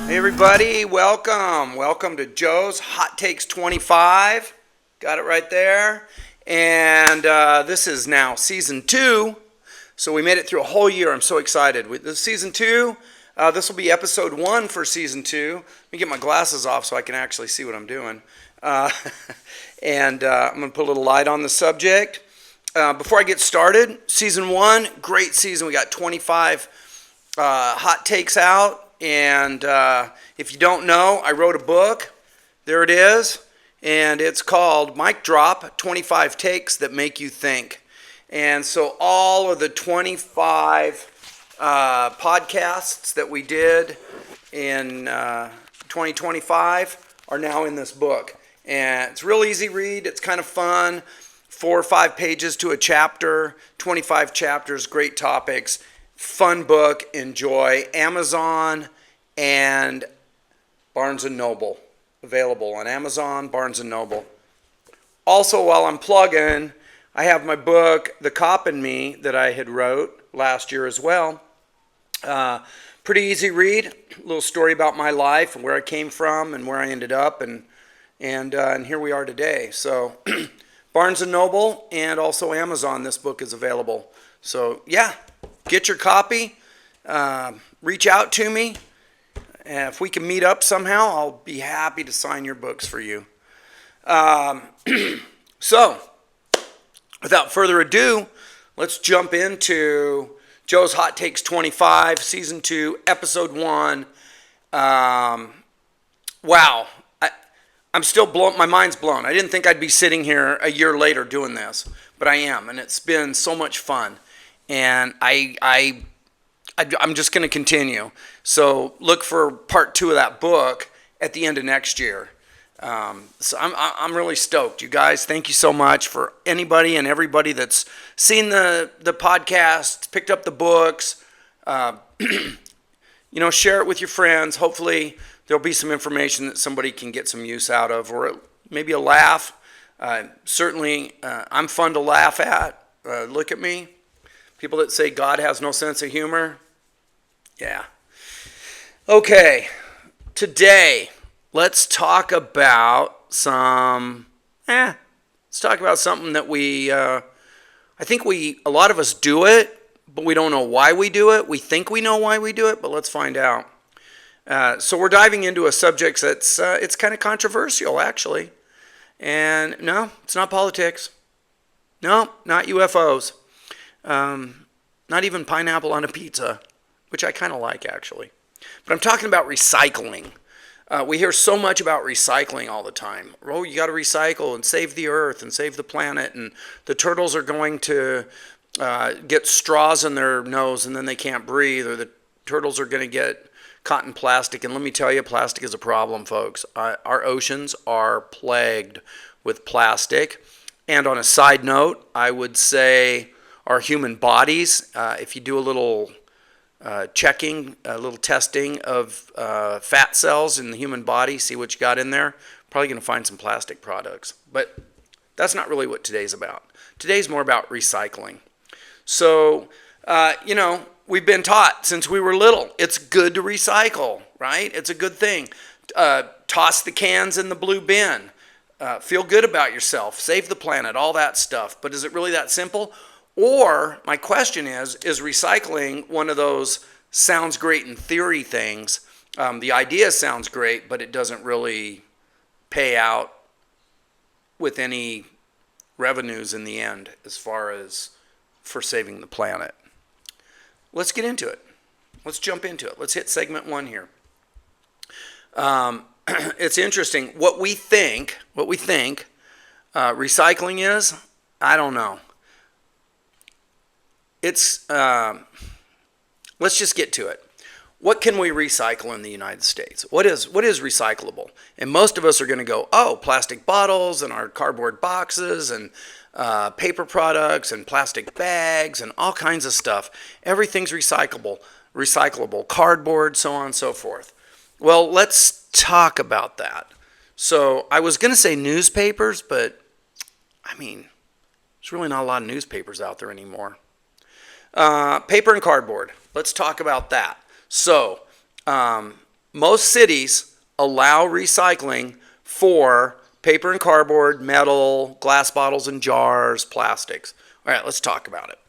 Hey everybody, welcome to Joe's Hot Takes 25. Got it right there. And this is now season 2. So we made it through a whole year. I'm so excited. This is season 2. This will be episode 1 for season 2. Let me get my glasses off so I can actually see what I'm doing. I'm going to put a little light on the subject. Before I get started, season 1, great season. We got 25 hot takes out. And if you don't know, I wrote a book. There it is. And it's called Mic Drop, 25 Takes That Make You Think. And so all of the 25 podcasts that we did in 2025 are now in this book. And it's a real easy read. It's kind of fun. 4 or 5 pages to a chapter, 25 chapters, great topics. Fun book, enjoy. Amazon and Barnes & Noble. Available on Amazon, Barnes & Noble. Also, while I'm plugging, I have my book, The Cop and Me, that I had wrote last year as well. Pretty easy read. A little story about my life and where I came from and where I ended up. And here we are today. So Barnes & Noble and also Amazon, this book is available. So yeah. Get your copy, reach out to me, and if we can meet up somehow, I'll be happy to sign your books for you. So, without further ado, let's jump into Joe's Hot Takes 25, Season 2, Episode 1. Wow, I'm still blown, my mind's blown. I didn't think I'd be sitting here a year later doing this, but I am, and it's been so much fun. And I'm just going to continue. So look for part 2 of that book at the end of next year. So I'm really stoked, you guys. Thank you so much for anybody and everybody that's seen the podcast, picked up the books. Share it with your friends. Hopefully there'll be some information that somebody can get some use out of, or maybe a laugh. Certainly, I'm fun to laugh at. Look at me. People that say God has no sense of humor. Yeah. Okay. Today, let's talk about something that I think a lot of us do it, but we don't know why we do it. We think we know why we do it, but let's find out. So we're diving into a subject that's, it's kind of controversial, actually. And no, it's not politics. No, not UFOs. Not even pineapple on a pizza, which I kind of like, actually. But I'm talking about recycling. We hear so much about recycling all the time. Oh, you got to recycle and save the earth and save the planet. And the turtles are going to get straws in their nose and then they can't breathe. Or the turtles are going to get caught in plastic. And let me tell you, plastic is a problem, folks. Our oceans are plagued with plastic. And on a side note, I would say our human bodies, if you do a little checking, a little testing of fat cells in the human body, see what you got in there, probably going to find some plastic products. But that's not really what today's about. Today's more about recycling. So, we've been taught since we were little, it's good to recycle, right? It's a good thing. Toss the cans in the blue bin. Feel good about yourself. Save the planet, all that stuff. But is it really that simple? Or, my question is recycling one of those sounds great in theory things? The idea sounds great, but it doesn't really pay out with any revenues in the end as far as for saving the planet. Let's get into it. Let's jump into it. Let's hit segment 1 here. It's interesting. What we think recycling is, I don't know. Let's just get to it. What can we recycle in the United States? What is recyclable? And most of us are going to go, oh, plastic bottles and our cardboard boxes and paper products and plastic bags and all kinds of stuff. Everything's recyclable, cardboard, so on and so forth. Well, let's talk about that. So I was going to say newspapers, but I mean, there's really not a lot of newspapers out there anymore. Paper and cardboard. Let's talk about that. So most cities allow recycling for paper and cardboard, metal, glass bottles and jars, plastics. All right, let's talk about it.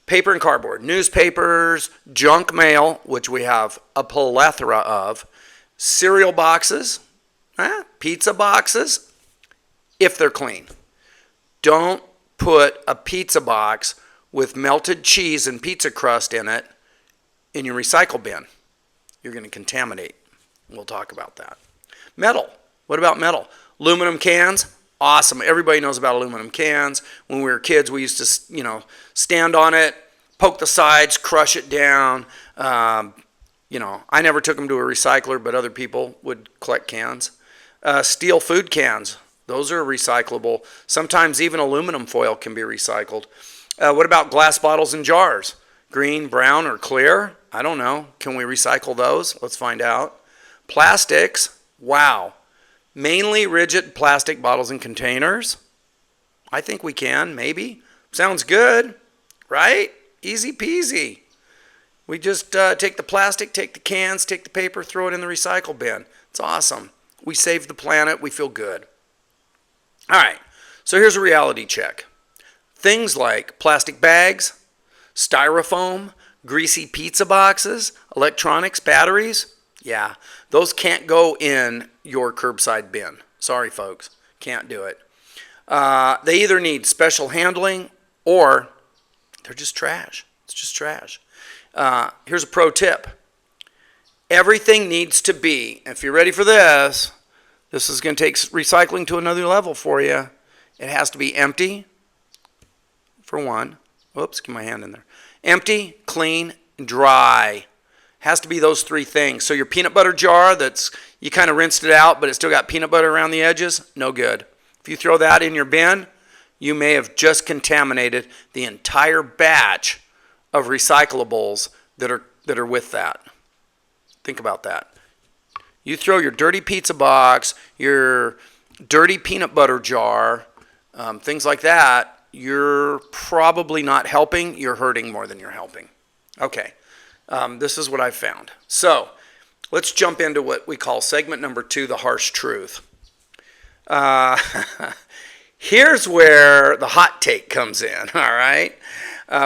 Paper and cardboard, newspapers, junk mail, which we have a plethora of, cereal boxes, pizza boxes, if they're clean. Don't put a pizza box with melted cheese and pizza crust in it in your recycle bin. You're going to contaminate. We'll talk about that. Metal. What about metal? Aluminum cans. Awesome. Everybody knows about aluminum cans. When we were kids, we used to, stand on it, poke the sides, crush it down. I never took them to a recycler, but other people would collect cans. Steel food cans. Those are recyclable. Sometimes even aluminum foil can be recycled. What about glass bottles and jars? Green, brown, or clear? I don't know. Can we recycle those? Let's find out. Plastics. Wow. Mainly rigid plastic bottles and containers. I think we can, maybe. Sounds good, right? Easy peasy. We just take the plastic, take the cans, take the paper, throw it in the recycle bin. It's awesome. We saved the planet. We feel good. All right, so here's a reality check. Things like plastic bags, styrofoam, greasy pizza boxes, electronics, batteries, yeah, those can't go in your curbside bin. Sorry, folks, can't do it. They either need special handling or they're just trash. It's just trash. Here's a pro tip. Everything needs to be, if you're ready for this, this is going to take recycling to another level for you. It has to be empty, for one. Whoops, get my hand in there. Empty, clean, dry. Has to be those three things. So your peanut butter jar you kind of rinsed it out, but it still got peanut butter around the edges, no good. If you throw that in your bin, you may have just contaminated the entire batch of recyclables that are with that. Think about that. You throw your dirty pizza box, your dirty peanut butter jar, things like that, you're probably not helping. You're hurting more than you're helping. Okay, this is what I've found. So let's jump into what we call segment number 2, the harsh truth. Here's where the hot take comes in, all right?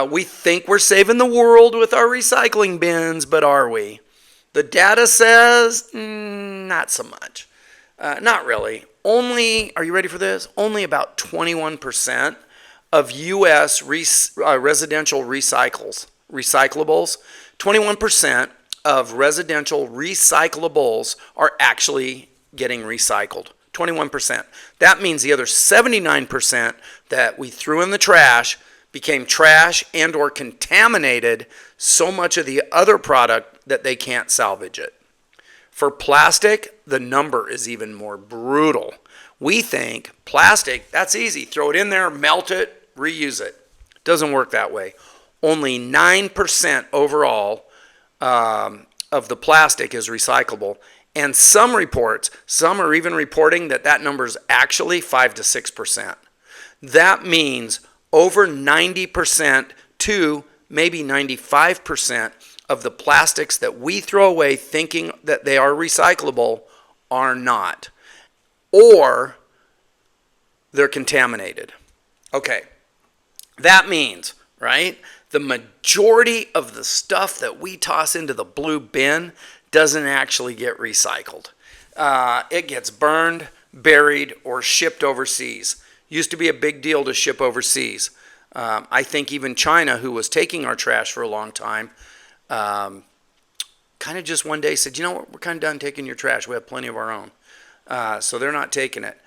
We think we're saving the world with our recycling bins, but are we? The data says not so much. Not really. Are you ready for this? Only about 21% of U.S. residential recyclables, 21% of residential recyclables are actually getting recycled. 21%. That means the other 79% that we threw in the trash became trash and or contaminated so much of the other product that they can't salvage it. For plastic, the number is even more brutal. We think plastic, that's easy. Throw it in there, melt it, reuse it. Doesn't work that way. Only 9% overall of the plastic is recyclable. And some are even reporting that number is actually 5 to 6%. That means over 90% to maybe 95% of the plastics that we throw away thinking that they are recyclable are not. Or they're contaminated. Okay, that means, right, the majority of the stuff that we toss into the blue bin doesn't actually get recycled. It gets burned, buried, or shipped overseas. Used to be a big deal to ship overseas. I think even China, who was taking our trash for a long time, kind of just one day said, you know what, we're kind of done taking your trash. We have plenty of our own. So they're not taking it.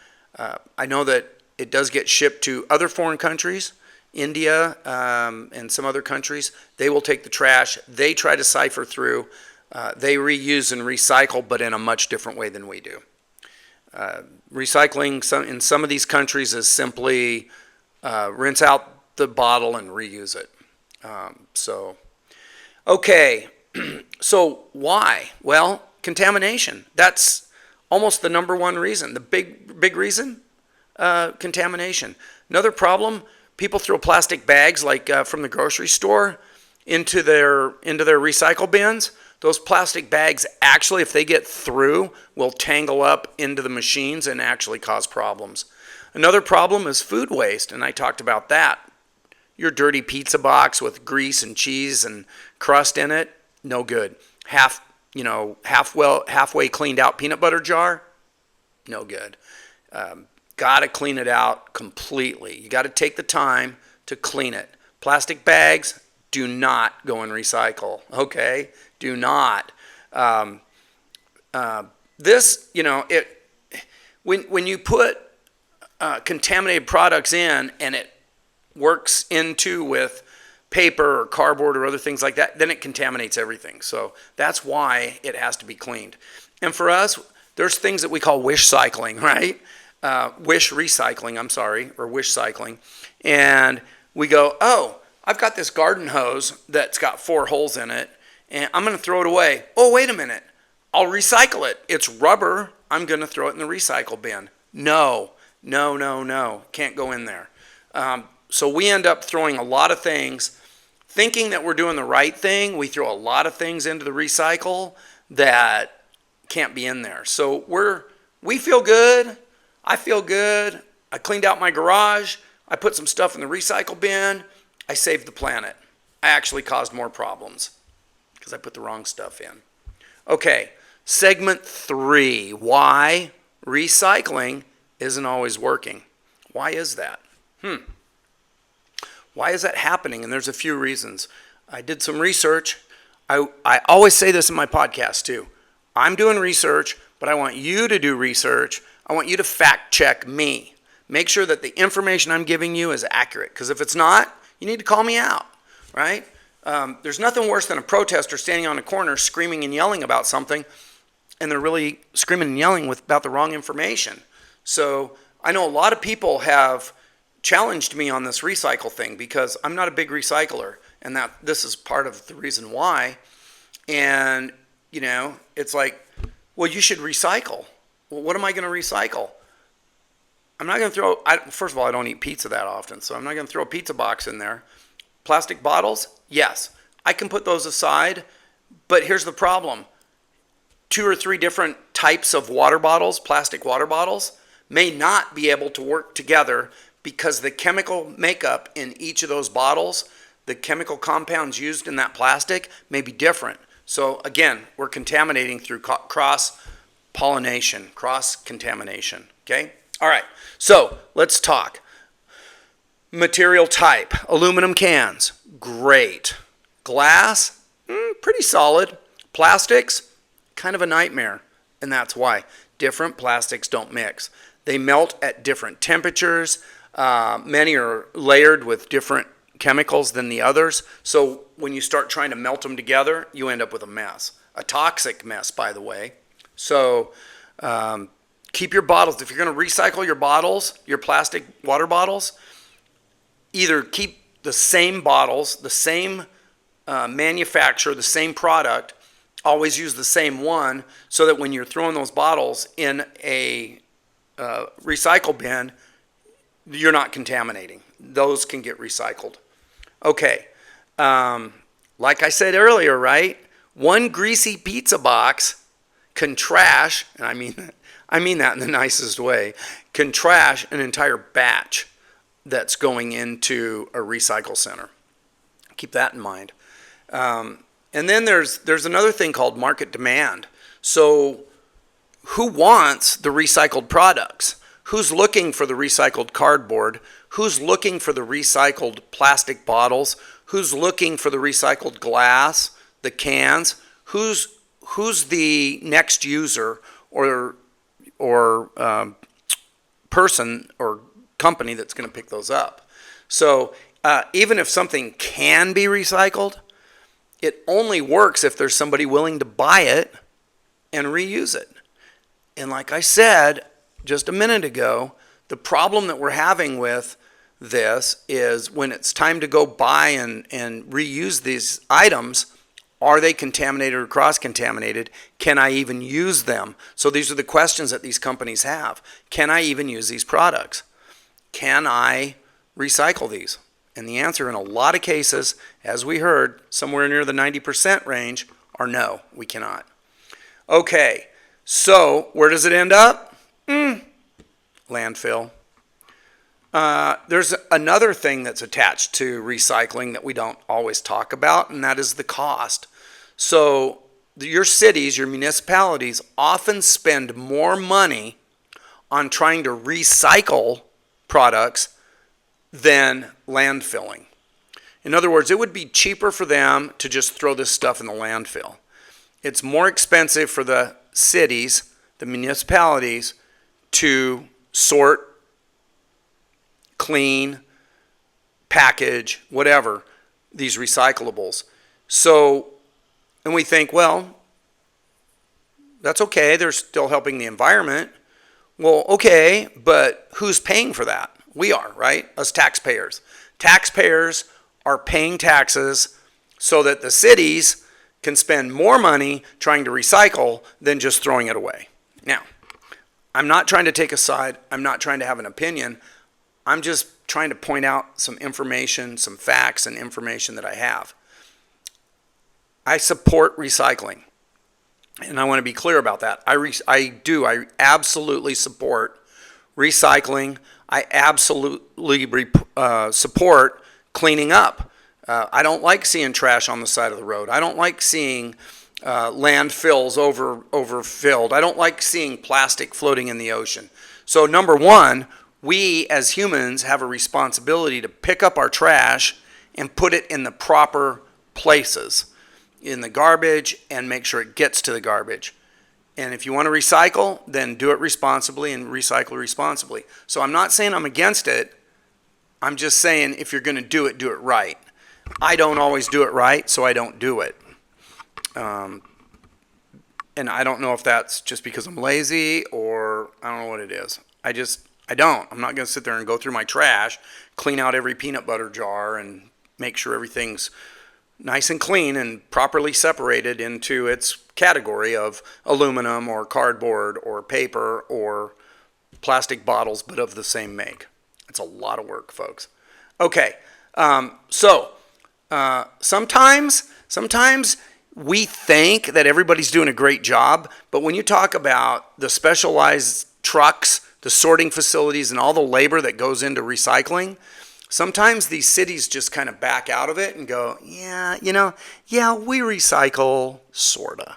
I know that it does get shipped to other foreign countries, India and some other countries. They will take the trash. They try to cipher through. They reuse and recycle, but in a much different way than we do. Recycling in some of these countries is simply rinse out the bottle and reuse it. Okay, so why? Well, contamination. That's almost the number one reason. The big reason, contamination. Another problem, people throw plastic bags like from the grocery store into their recycle bins. Those plastic bags actually, if they get through, will tangle up into the machines and actually cause problems. Another problem is food waste, and I talked about that. Your dirty pizza box with grease and cheese and crust in it, no good. Halfway cleaned out peanut butter jar, no good. Got to clean it out completely. You got to take the time to clean it. Plastic bags, do not go and recycle, okay? Do not. When you put contaminated products in and it works into with paper or cardboard or other things like that, then it contaminates everything. So that's why it has to be cleaned. And for us, there's things that we call wish cycling, right? Wish recycling, or wish cycling. And we go, oh, I've got this garden hose that's got 4 holes in it, and I'm going to throw it away. Oh, wait a minute. I'll recycle it. It's rubber. I'm going to throw it in the recycle bin. No. Can't go in there. So we end up throwing a lot of things, thinking that we're doing the right thing. We throw a lot of things into the recycle that can't be in there. So we feel good. I feel good. I cleaned out my garage. I put some stuff in the recycle bin. I saved the planet. I actually caused more problems because I put the wrong stuff in. Okay, segment 3, why recycling isn't always working. Why is that? Why is that happening? And there's a few reasons. I did some research. I always say this in my podcast too. I'm doing research, but I want you to do research. I want you to fact check me. Make sure that the information I'm giving you is accurate. Because if it's not, you need to call me out, right? There's nothing worse than a protester standing on a corner screaming and yelling about something, and they're really screaming and yelling about the wrong information. So I know a lot of people have challenged me on this recycle thing because I'm not a big recycler, and that this is part of the reason why. And, it's like, well, you should recycle. Well, what am I going to recycle? I'm not going to first of all, I don't eat pizza that often, so I'm not going to throw a pizza box in there. Plastic bottles? Yes. I can put those aside, but here's the problem. 2 or 3 different types of water bottles, plastic water bottles, may not be able to work together because the chemical makeup in each of those bottles, the chemical compounds used in that plastic may be different. So again, we're contaminating through cross-pollination, cross-contamination, okay? All right, so let's talk. Material type, aluminum cans, great. Glass, pretty solid. Plastics, kind of a nightmare, and that's why. Different plastics don't mix. They melt at different temperatures. Many are layered with different chemicals than the others. So when you start trying to melt them together, you end up with a mess. A toxic mess, by the way. So keep your bottles. If you're going to recycle your bottles, your plastic water bottles, either keep the same bottles, the same manufacturer, the same product, always use the same one so that when you're throwing those bottles in a recycle bin, you're not contaminating. Those can get recycled. Okay, like I said earlier, right? One greasy pizza box can trash, and I mean that in the nicest way, can trash an entire batch that's going into a recycle center. Keep that in mind. And then there's another thing called market demand. So who wants the recycled products? Who's looking for the recycled cardboard? Who's looking for the recycled plastic bottles? Who's looking for the recycled glass, the cans? Who's the next user or person or company that's going to pick those up? So even if something can be recycled, it only works if there's somebody willing to buy it and reuse it. And like I said just a minute ago, the problem that we're having with this is when it's time to go buy and reuse these items, are they contaminated or cross-contaminated? Can I even use them? So these are the questions that these companies have. Can I even use these products? Can I recycle these? And the answer in a lot of cases, as we heard, somewhere near the 90% range, or no, we cannot. Okay, so where does it end up? Landfill. There's another thing that's attached to recycling that we don't always talk about, and that is the cost. So your cities, your municipalities often spend more money on trying to recycle products than landfilling. In other words, it would be cheaper for them to just throw this stuff in the landfill. It's more expensive for the cities, the municipalities, to sort, clean, package, whatever, these recyclables. So, and we think, well, that's okay, they're still helping the environment. Well, okay, but who's paying for that? We are, right? Us taxpayers. Taxpayers are paying taxes so that the cities can spend more money trying to recycle than just throwing it away. Now, I'm not trying to take a side. I'm not trying to have an opinion. I'm just trying to point out some information, some facts and information that I have. I support recycling, and I want to be clear about that. I absolutely support recycling. I absolutely support cleaning up. I don't like seeing trash on the side of the road. I don't like seeing landfills overfilled. I don't like seeing plastic floating in the ocean. So number one, we as humans have a responsibility to pick up our trash and put it in the proper places, in the garbage, and make sure it gets to the garbage. And if you want to recycle, then do it responsibly and recycle responsibly. So I'm not saying I'm against it. I'm just saying if you're going to do it right. I don't always do it right, so I don't do it. And I don't know if that's just because I'm lazy or I don't know what it is. I don't. I'm not going to sit there and go through my trash, clean out every peanut butter jar, and make sure everything's nice and clean and properly separated into its category of aluminum or cardboard or paper or plastic bottles, but of the same make. It's a lot of work, folks. Okay, sometimes we think that everybody's doing a great job, but when you talk about the specialized trucks, the sorting facilities, and all the labor that goes into recycling, sometimes these cities just kind of back out of it and go, yeah, we recycle, sorta.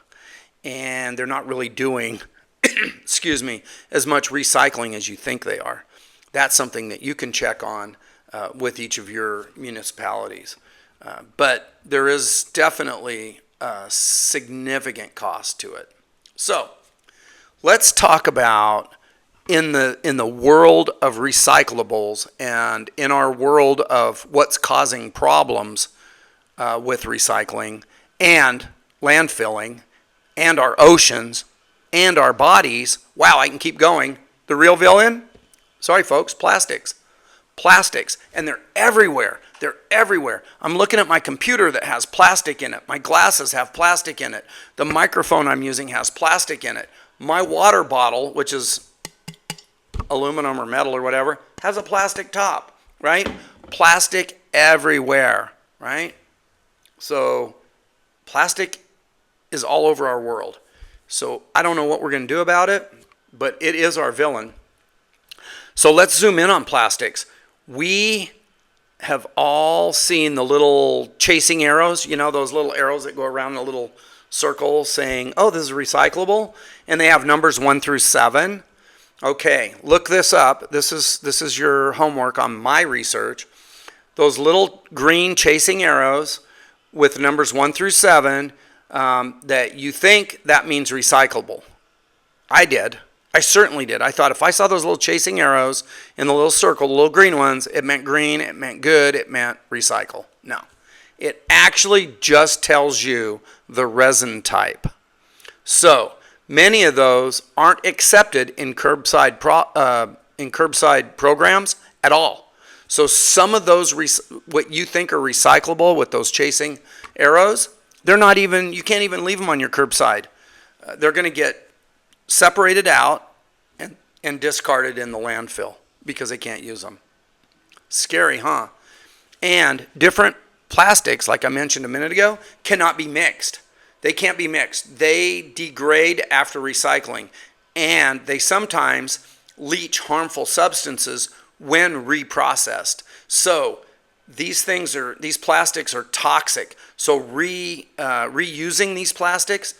And they're not really doing, excuse me, as much recycling as you think they are. That's something that you can check on with each of your municipalities. But there is definitely a significant cost to it. So let's talk about in the world of recyclables and in our world of what's causing problems with recycling and landfilling and our oceans and our bodies. Wow, I can keep going. The real villain? Sorry, folks, plastics. Plastics, and they're everywhere. They're everywhere. I'm looking at my computer that has plastic in it. My glasses have plastic in it. The microphone I'm using has plastic in it. My water bottle, which is aluminum or metal or whatever, has a plastic top, right? Plastic everywhere, right? So plastic is all over our world. So I don't know what we're going to do about it, but it is our villain. So let's zoom in on plastics. We have all seen the little chasing arrows, those little arrows that go around in a little circle saying, oh, this is recyclable, and they have numbers 1 through 7. Okay, look this up. This is your homework on my research. Those little green chasing arrows with numbers 1 through 7, that you think that means recyclable. I did. I certainly did. I thought if I saw those little chasing arrows in the little circle, the little green ones, it meant green, it meant good, it meant recycle. No. It actually just tells you the resin type. So many of those aren't accepted in curbside programs at all. So some of those, what you think are recyclable with those chasing arrows, they're not even, you can't even leave them on your curbside. They're going to get separated out and discarded in the landfill because they can't use them. Scary, huh? And different plastics, like I mentioned a minute ago, cannot be mixed. They can't be mixed. They degrade after recycling, and they sometimes leach harmful substances when reprocessed. So these plastics are toxic. So reusing these plastics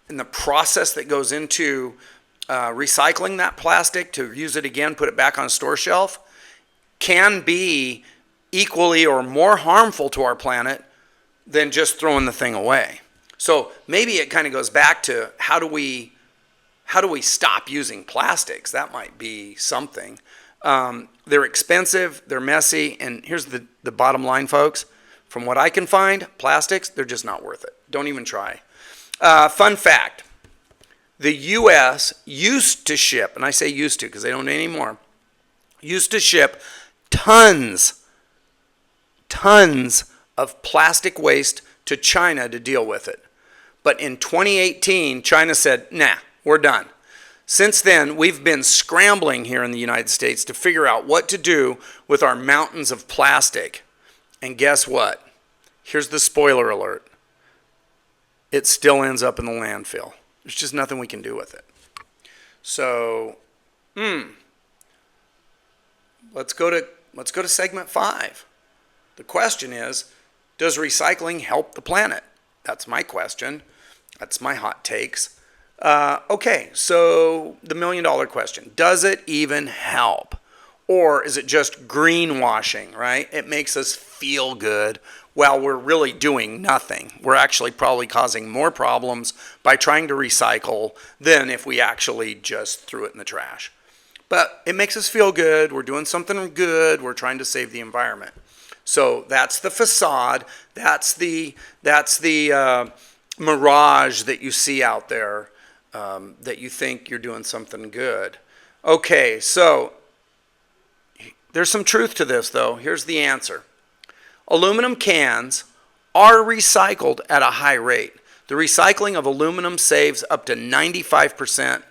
and the process that goes into recycling that plastic to use it again, put it back on a store shelf, can be equally or more harmful to our planet than just throwing the thing away. So maybe it kind of goes back to how do we stop using plastics? That might be something. They're expensive, they're messy, and here's the bottom line, folks. From what I can find, plastics, they're just not worth it. Don't even try. Fun fact, the U.S. used to ship, and I say used to because they don't anymore, used to ship tons of plastic waste to China to deal with it. But in 2018, China said, nah, we're done. Since then, we've been scrambling here in the United States to figure out what to do with our mountains of plastic. And guess what? Here's the spoiler alert. It still ends up in the landfill. There's just nothing we can do with it. So, let's go to segment 5. The question is, does recycling help the planet? That's my question. That's my hot takes. Okay, so the $1 million question. Does it even help? Or is it just greenwashing, right? It makes us feel good while we're really doing nothing. We're actually probably causing more problems by trying to recycle than if we actually just threw it in the trash. But it makes us feel good. We're doing something good. We're trying to save the environment. So that's the facade. That's the mirage that you see out there, that you think you're doing something good. Okay, so there's some truth to this, though. Here's the answer. Aluminum cans are recycled at a high rate. The recycling of aluminum saves up to 95%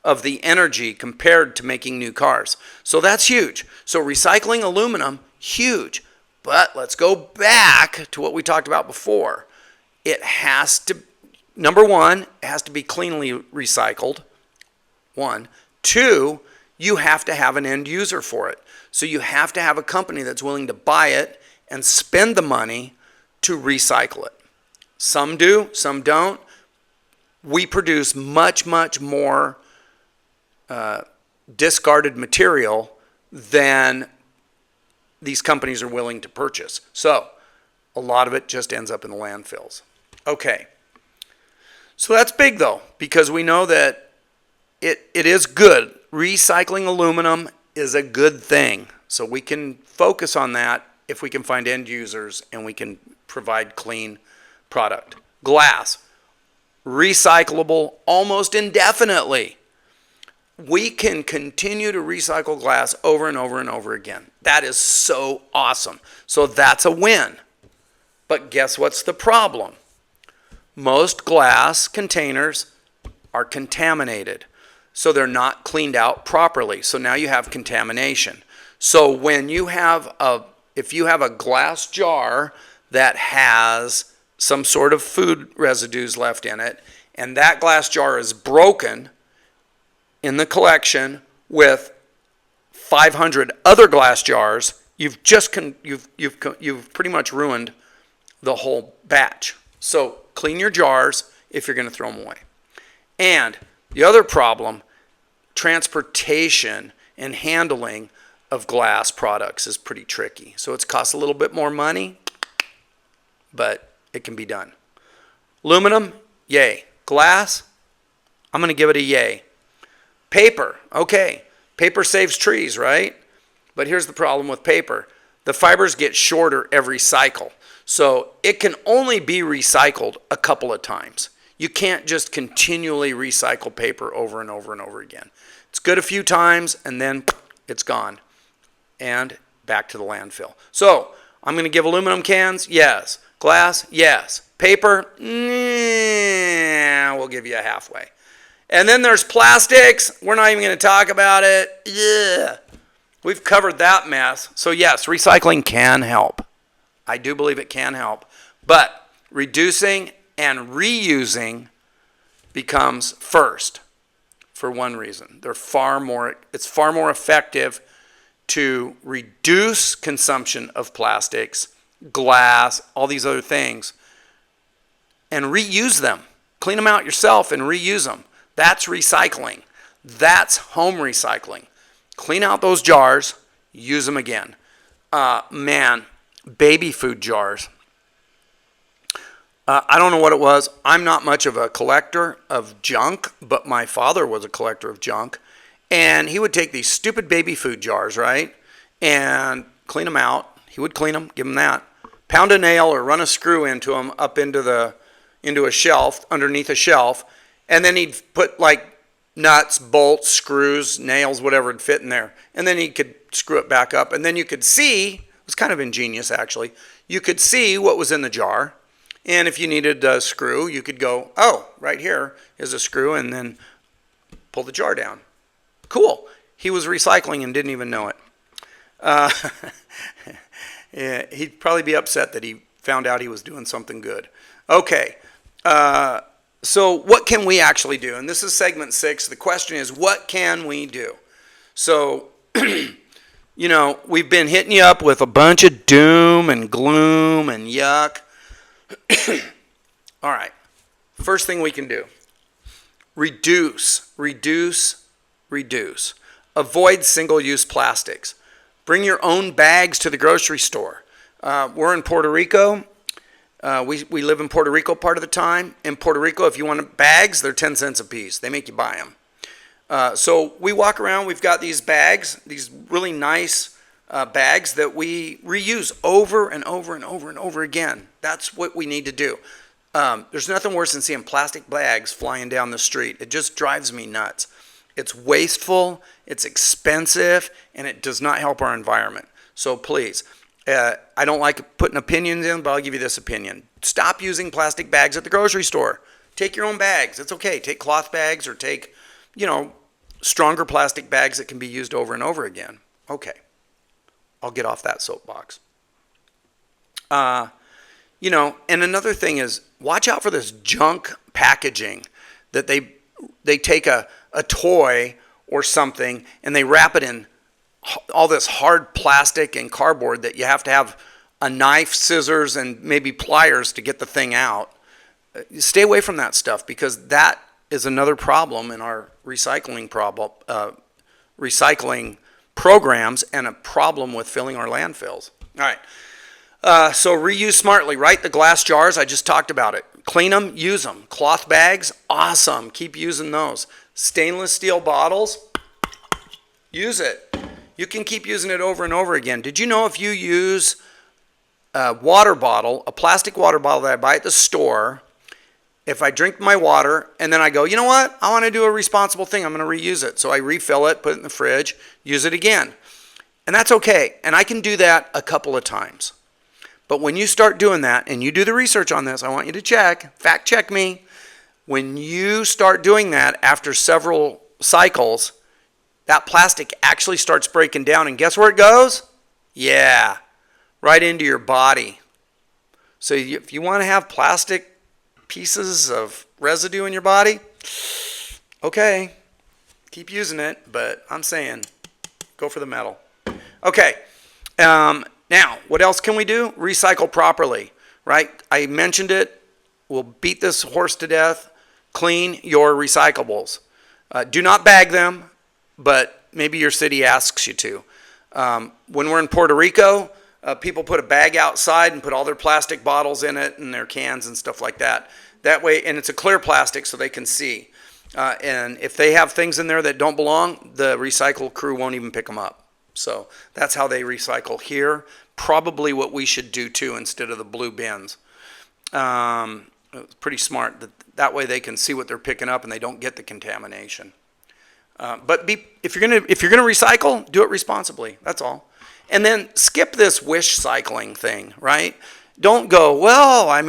of the energy compared to making new cars. So that's huge. So recycling aluminum, huge. But let's go back to what we talked about before. It has to, number one, it has to be cleanly recycled. 1. 2, you have to have an end user for it. So you have to have a company that's willing to buy it and spend the money to recycle it. Some do, some don't. We produce much, much more discarded material than these companies are willing to purchase. So a lot of it just ends up in the landfills. Okay. So that's big, though, because we know that it is good. Recycling aluminum is a good thing. So we can focus on that if we can find end users and we can provide clean product. Glass, recyclable almost indefinitely. We can continue to recycle glass over and over and over again. That is so awesome. So that's a win. But guess what's the problem? Most glass containers are contaminated. So they're not cleaned out properly. So now you have contamination. So when you have if you have a glass jar that has some sort of food residues left in it, and that glass jar is broken in the collection with 500 other glass jars, you've pretty much ruined the whole batch. So clean your jars if you're going to throw them away. And the other problem, transportation and handling of glass products is pretty tricky. So it's costs a little bit more money, but it can be done. Aluminum, yay. Glass, I'm going to give it a yay. Paper, okay. Paper saves trees, right? But here's the problem with paper. The fibers get shorter every cycle. So it can only be recycled a couple of times. You can't just continually recycle paper over and over and over again. It's good a few times and then it's gone. And back to the landfill. So I'm going to give aluminum cans, yes. Glass, yes. Paper, we'll give you a halfway. And then there's plastics. We're not even going to talk about it. Yeah. We've covered that mess. So yes, recycling can help. I do believe it can help. But reducing and reusing becomes first for one reason. It's far more effective to reduce consumption of plastics, glass, all these other things, and reuse them. Clean them out yourself and reuse them. That's recycling. That's home recycling. Clean out those jars, use them again. Man, baby food jars. I don't know what it was. I'm not much of a collector of junk, but my father was a collector of junk. And he would take these stupid baby food jars, right, and clean them out. He would clean them, give them that. Pound a nail or run a screw into them up into a shelf, underneath a shelf. And then he'd put like nuts, bolts, screws, nails, whatever would fit in there. And then he could screw it back up. And then you could see, it was kind of ingenious actually, you could see what was in the jar. And if you needed a screw, you could go, oh, right here is a screw, and then pull the jar down. Cool. He was recycling and didn't even know it. Yeah, he'd probably be upset that he found out he was doing something good. Okay. So what can we actually do? And this is segment 6. The question is, what can we do? So, we've been hitting you up with a bunch of doom and gloom and yuck. All right. First thing we can do. Reduce. Avoid single-use plastics. Bring your own bags to the grocery store. We're in Puerto Rico. We live in Puerto Rico part of the time. In Puerto Rico, if you want bags, they're 10 cents a piece. They make you buy them. So we walk around. We've got these bags, these really nice bags that we reuse over and over and over and over again. That's what we need to do. There's nothing worse than seeing plastic bags flying down the street. It just drives me nuts. It's wasteful, it's expensive, and it does not help our environment. So please, I don't like putting opinions in, but I'll give you this opinion. Stop using plastic bags at the grocery store. Take your own bags. It's okay. Take cloth bags or take, stronger plastic bags that can be used over and over again. Okay. I'll get off that soapbox. And another thing is, watch out for this junk packaging that they take a toy or something and they wrap it in all this hard plastic and cardboard that you have to have a knife, scissors, and maybe pliers to get the thing out. Stay away from that stuff, because that is another problem in our recycling programs and a problem with filling our landfills. All right. So reuse smartly, right? The glass jars, I just talked about it. Clean them, use them. Cloth bags, awesome. Keep using those. Stainless steel bottles, use it. You can keep using it over and over again. Did you know if you use a water bottle, a plastic water bottle that I buy at the store, if I drink my water and then I go, you know what? I want to do a responsible thing. I'm going to reuse it. So I refill it, put it in the fridge, use it again. And that's okay. And I can do that a couple of times. But when you start doing that, and you do the research on this, I want you to fact check me. When you start doing that after several cycles, that plastic actually starts breaking down. And guess where it goes? Yeah, right into your body. So if you want to have plastic pieces of residue in your body, okay, keep using it. But I'm saying go for the metal. Okay. Now, what else can we do? Recycle properly, right? I mentioned it. We'll beat this horse to death. Clean your recyclables. Do not bag them, but maybe your city asks you to. When we're in Puerto Rico, people put a bag outside and put all their plastic bottles in it and their cans and stuff like that. That way, and it's a clear plastic so they can see. And if they have things in there that don't belong, the recycle crew won't even pick them up. So that's how they recycle here. Probably what we should do too, instead of the blue bins. It's pretty smart. That way they can see what they're picking up and they don't get the contamination. But if you're gonna recycle, do it responsibly. That's all. And then skip this wish cycling thing, right? Don't go, well, I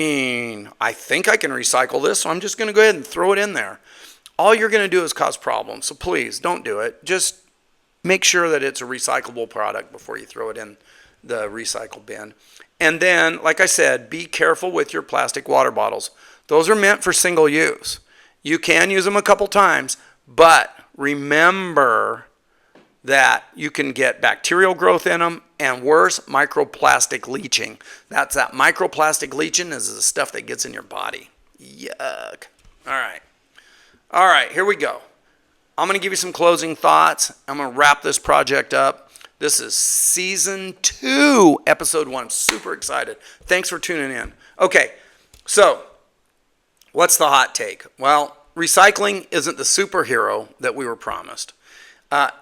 think I can recycle this, so I'm just gonna go ahead and throw it in there. All you're gonna do is cause problems. So please don't do it. Just make sure that it's a recyclable product before you throw it in the recycle bin. And then, like I said, be careful with your plastic water bottles. Those are meant for single use. You can use them a couple times, but remember that you can get bacterial growth in them, and worse, microplastic leaching. That microplastic leaching is the stuff that gets in your body. Yuck. All right, here we go. I'm going to give you some closing thoughts. I'm going to wrap this project up. This is season 2, episode 1. Super excited. Thanks for tuning in. Okay, so what's the hot take? Well, recycling isn't the superhero that we were promised.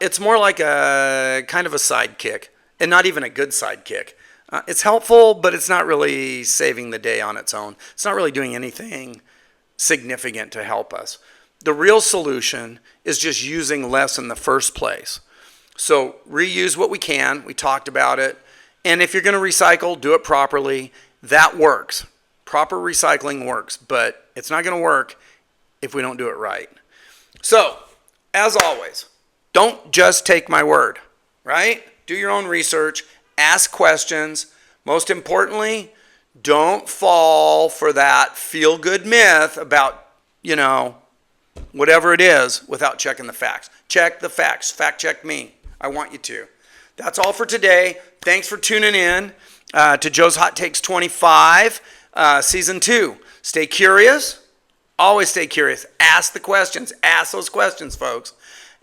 It's more like a kind of a sidekick, and not even a good sidekick. It's helpful, but it's not really saving the day on its own. It's not really doing anything significant to help us. The real solution is just using less in the first place. So reuse what we can. We talked about it. And if you're going to recycle, do it properly. That works. Proper recycling works, but it's not going to work if we don't do it right. So, as always, don't just take my word, right? Do your own research, ask questions. Most importantly, don't fall for that feel-good myth about, whatever it is without checking the facts. Check the facts. Fact check me. I want you to. That's all for today. Thanks for tuning in to Joe's Hot Takes 25, Season 2. Stay curious. Always stay curious. Ask the questions. Ask those questions, folks.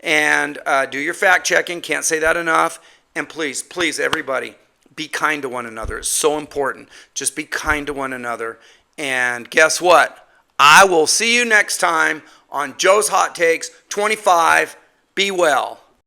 And do your fact checking. Can't say that enough. And please, please, everybody, be kind to one another. It's so important. Just be kind to one another. And guess what? I will see you next time on Joe's Hot Takes 25. Be well.